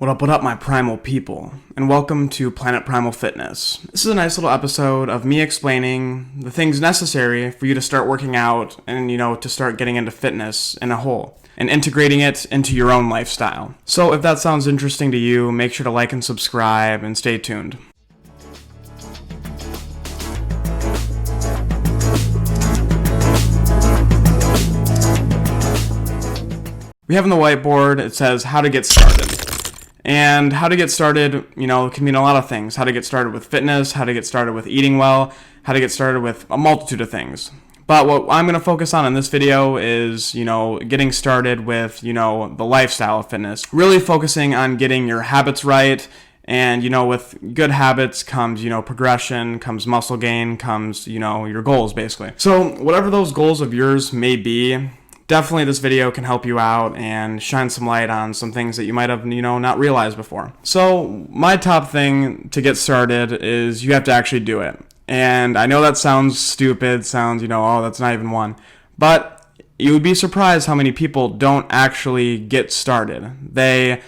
What up, my primal people, and welcome to Planet Primal Fitness. This is a nice little episode of me explaining the things necessary for you to start working out and, to start getting into fitness in a whole, and integrating it into your own lifestyle. So if that sounds interesting to you, make sure to like and subscribe, and stay tuned. We have on the whiteboard, it says how to get started. And how to get started, can mean a lot of things. How to get started with fitness, how to get started with eating well, how to get started with a multitude of things. But what I'm going to focus on in this video is, getting started with, the lifestyle of fitness. Really focusing on getting your habits right. And, with good habits comes, progression, comes muscle gain, comes, your goals, basically. So whatever those goals of yours may be, definitely this video can help you out and shine some light on some things that you might have, not realized before. So my top thing to get started is you have to actually do it. And I know that sounds stupid, sounds, oh, that's not even one. But you would be surprised how many people don't actually get started. They,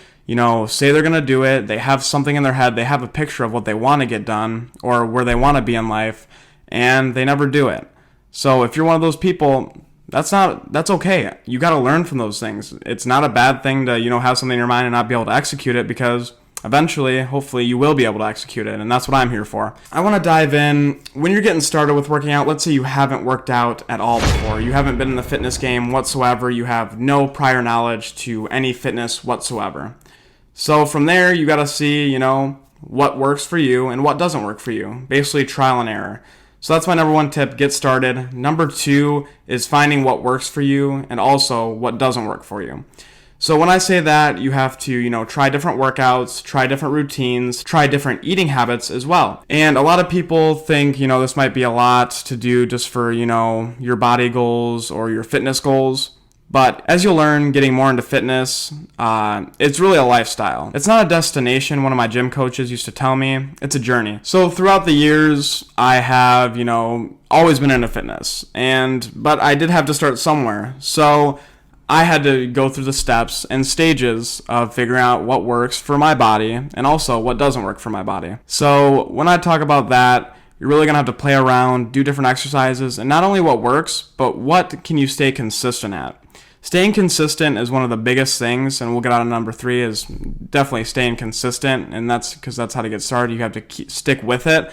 say they're going to do it. They have something in their head. They have a picture of what they want to get done or where they want to be in life, and they never do it. So if you're one of those people, that's okay. You got to learn from those things. It's not a bad thing to, have something in your mind and not be able to execute it, because eventually, hopefully, you will be able to execute it, and that's what I'm here for. I want to dive in. When you're getting started with working out, let's say you haven't worked out at all before. You haven't been in the fitness game whatsoever. You have no prior knowledge to any fitness whatsoever. So from there, you got to see, what works for you and what doesn't work for you. Basically, trial and error. So that's my number one tip, get started. Number two is finding what works for you and also what doesn't work for you. So when I say that, you have to, try different workouts, try different routines, try different eating habits as well. And a lot of people think, this might be a lot to do just for, your body goals or your fitness goals. But as you'll learn getting more into fitness, it's really a lifestyle. It's not a destination, one of my gym coaches used to tell me. It's a journey. So throughout the years, I have, always been into fitness. But I did have to start somewhere. So I had to go through the steps and stages of figuring out what works for my body and also what doesn't work for my body. So when I talk about that, you're really going to have to play around, do different exercises, and not only what works, but what can you stay consistent at. Staying consistent is one of the biggest things, and we'll get on to number three, is definitely staying consistent, and that's because that's how to get started. You have to stick with it.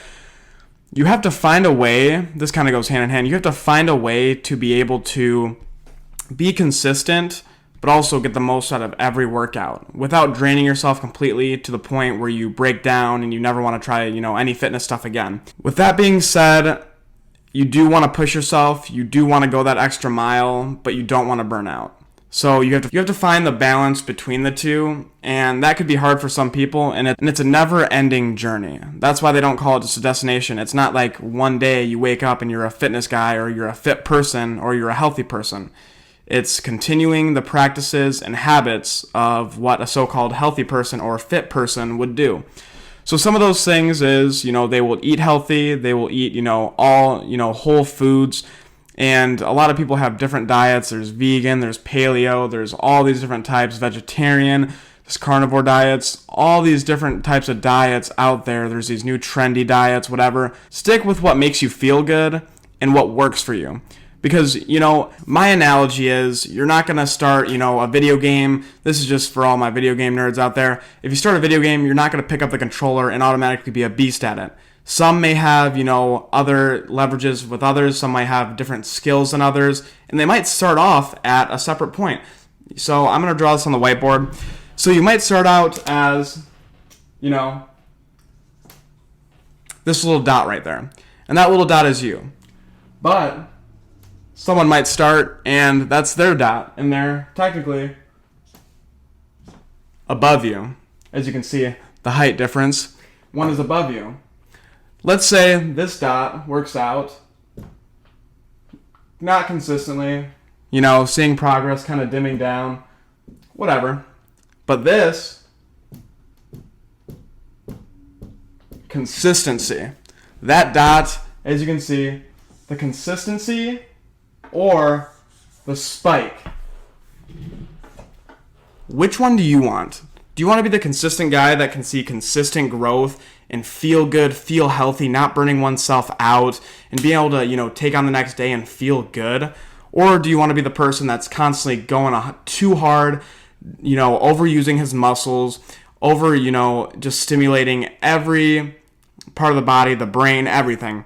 You have to find a way, this kind of goes hand in hand, you have to find a way to be able to be consistent, but also get the most out of every workout without draining yourself completely to the point where you break down and you never want to try, any fitness stuff again. With that being said, you do want to push yourself, you do want to go that extra mile, but you don't want to burn out. So you have to find the balance between the two, and that could be hard for some people, and it's a never-ending journey. That's why they don't call it just a destination. It's not like one day you wake up and you're a fitness guy, or you're a fit person, or you're a healthy person. It's continuing the practices and habits of what a so-called healthy person or fit person would do. So some of those things is, they will eat healthy, they will eat, all, whole foods. And a lot of people have different diets. There's vegan, there's paleo, there's all these different types, vegetarian, there's carnivore diets, all these different types of diets out there. There's these new trendy diets, whatever. Stick with what makes you feel good and what works for you. Because, my analogy is you're not going to start, a video game. This is just for all my video game nerds out there. If you start a video game, you're not going to pick up the controller and automatically be a beast at it. Some may have, other leverages with others. Some might have different skills than others. And they might start off at a separate point. So I'm going to draw this on the whiteboard. So you might start out as, this little dot right there. And that little dot is you. But someone might start, and that's their dot, and they're technically above you. As you can see, the height difference. One is above you. Let's say this dot works out, not consistently, seeing progress kind of dimming down, whatever. But this, consistency. That dot, as you can see, the consistency or the spike. Which one do you want? Do you want to be the consistent guy that can see consistent growth and feel good, feel healthy, not burning oneself out, and being able to, take on the next day and feel good? Or do you want to be the person that's constantly going too hard, overusing his muscles, just stimulating every part of the body, the brain, everything?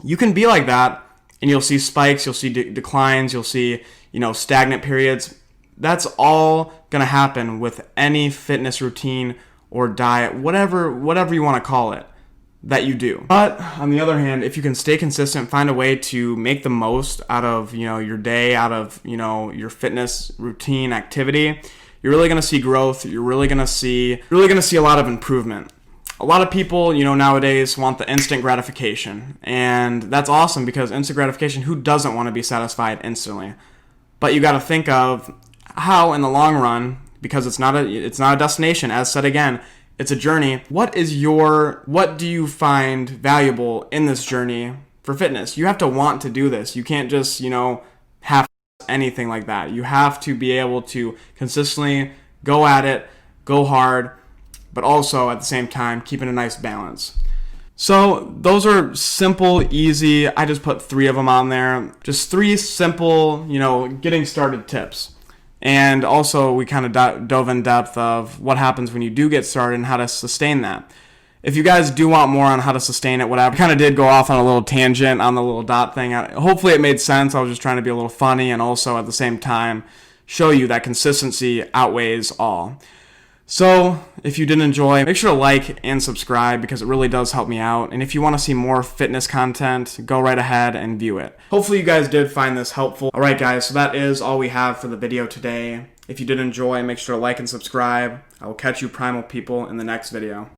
You can be like that, and you'll see spikes, you'll see declines, you'll see, stagnant periods. That's all going to happen with any fitness routine or diet, whatever you want to call it, that you do. But on the other hand, if you can stay consistent, find a way to make the most out of, your day, out of, your fitness routine activity, you're really going to see growth. You're really going to see a lot of improvement. A lot of people, nowadays want the instant gratification, and that's awesome because instant gratification, who doesn't want to be satisfied instantly? But you got to think of how in the long run, because it's not a destination, as said again, it's a journey. What do you find valuable in this journey for fitness? You have to want to do this. You can't just, have anything like that. You have to be able to consistently go at it, go hard, but also at the same time keeping a nice balance. So those are simple, easy. I just put 3 of them on there. Just 3 simple, getting started tips. And also we kind of dove in depth of what happens when you do get started and how to sustain that. If you guys do want more on how to sustain it, whatever, I kind of did go off on a little tangent on the little dot thing. Hopefully it made sense. I was just trying to be a little funny and also at the same time show you that consistency outweighs all. So if you did enjoy, make sure to like and subscribe because it really does help me out. And if you want to see more fitness content, go right ahead and view it. Hopefully you guys did find this helpful. All right, guys, so that is all we have for the video today. If you did enjoy, make sure to like and subscribe. I will catch you primal people in the next video.